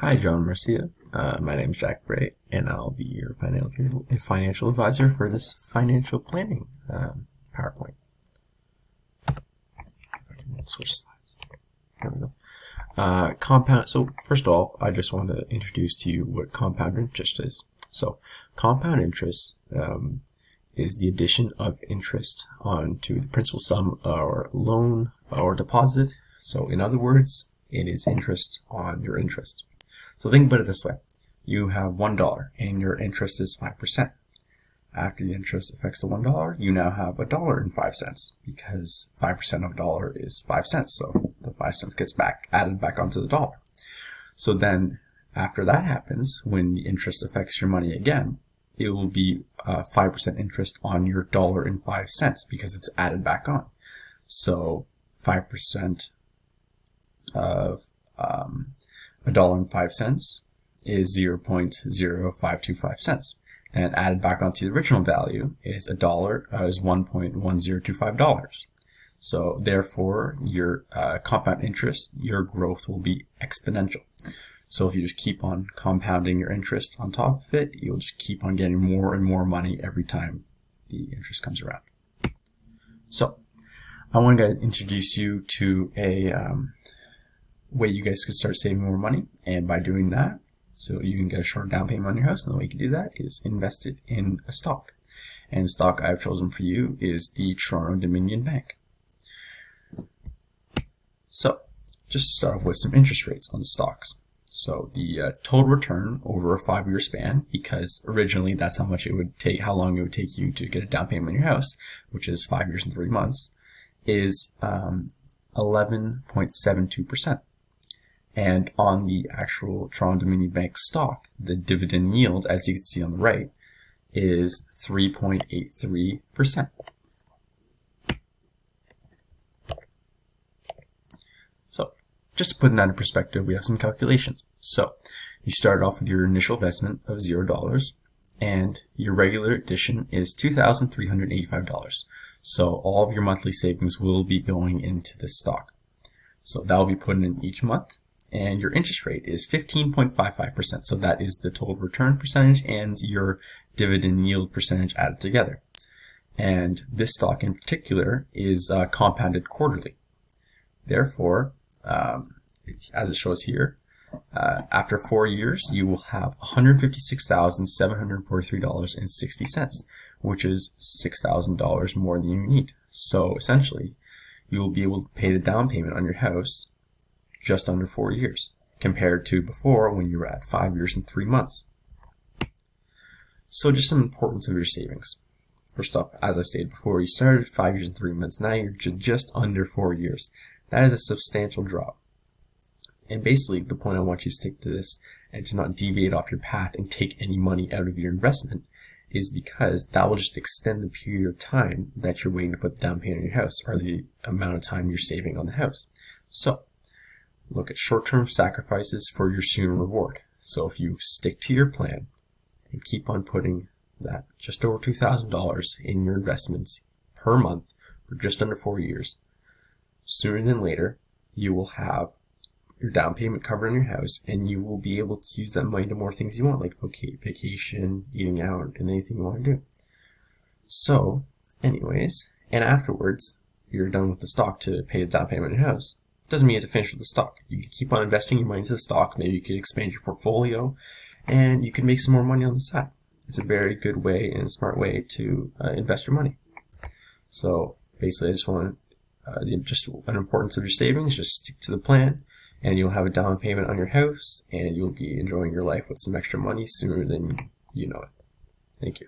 Hi, John Marcia. My name is Jack Bray, and I'll be your financial advisor for this financial planning PowerPoint. If I can switch slides. There we go. Compound. So first of all, I just want to introduce to you what compound interest is. So compound interest is the addition of interest onto the principal sum or loan or deposit. So in other words, it is interest on your interest. So think about it this way. You have $1 and your interest is 5%. After the interest affects the $1, you now have $1.05 because 5% of a dollar is 5 cents. So the 5 cents gets added back onto the dollar. So then after that happens, when the interest affects your money again, it will be 5% interest on your $1.05 because it's added back on. So 5% of $1.05 is 0.0525 cents. And added back onto the original value is $1.1025. So therefore, your compound interest, your growth will be exponential. So if you just keep on compounding your interest on top of it, you'll just keep on getting more and more money every time the interest comes around. So I want to introduce you to a way you guys could start saving more money, and by doing that, so you can get a short down payment on your house, and the way you can do that is invest it in a stock. And the stock I've chosen for you is the Toronto-Dominion Bank. So just to start off with some interest rates on the stocks. So the total return over a 5-year span, because originally that's how much it would take, how long it would take you to get a down payment on your house, which is 5 years and 3 months, is 11.72%. And on the actual Toronto-Dominion Bank stock, the dividend yield, as you can see on the right, is 3.83%. So just to put that in perspective, we have some calculations. So you start off with your initial investment of $0, and your regular addition is $2,385. So all of your monthly savings will be going into this stock. So that will be put in each month. And your interest rate is 15.55%. So that is the total return percentage and your dividend yield percentage added together. And this stock in particular is compounded quarterly. Therefore, as it shows here, after 4 years, you will have $156,743.60, which is $6,000 more than you need. So essentially, you will be able to pay the down payment on your house just under 4 years, compared to before when you were at 5 years and 3 months. So just some importance of your savings. First off, as I stated before, you started at 5 years and 3 months. Now you're just under 4 years. That is a substantial drop. And basically, the point I want you to stick to this and to not deviate off your path and take any money out of your investment is because that will just extend the period of time that you're waiting to put the down payment on your house, or the amount of time you're saving on the house. So look at short-term sacrifices for your sooner reward. So if you stick to your plan and keep on putting that just over $2,000 in your investments per month for just under 4 years, sooner than later, you will have your down payment covered on your house, and you will be able to use that money to more things you want, like vacation, eating out, and anything you want to do. So, anyways, and afterwards, you're done with the stock to pay the down payment on your house. Doesn't mean you have to finish with the stock. You can keep on investing your money into the stock. Maybe you could expand your portfolio, and you can make some more money on the side. It's a very good way and a smart way to invest your money. So basically, I just want just an importance of your savings. Just stick to the plan, and you'll have a down payment on your house, and you'll be enjoying your life with some extra money sooner than you know it. Thank you.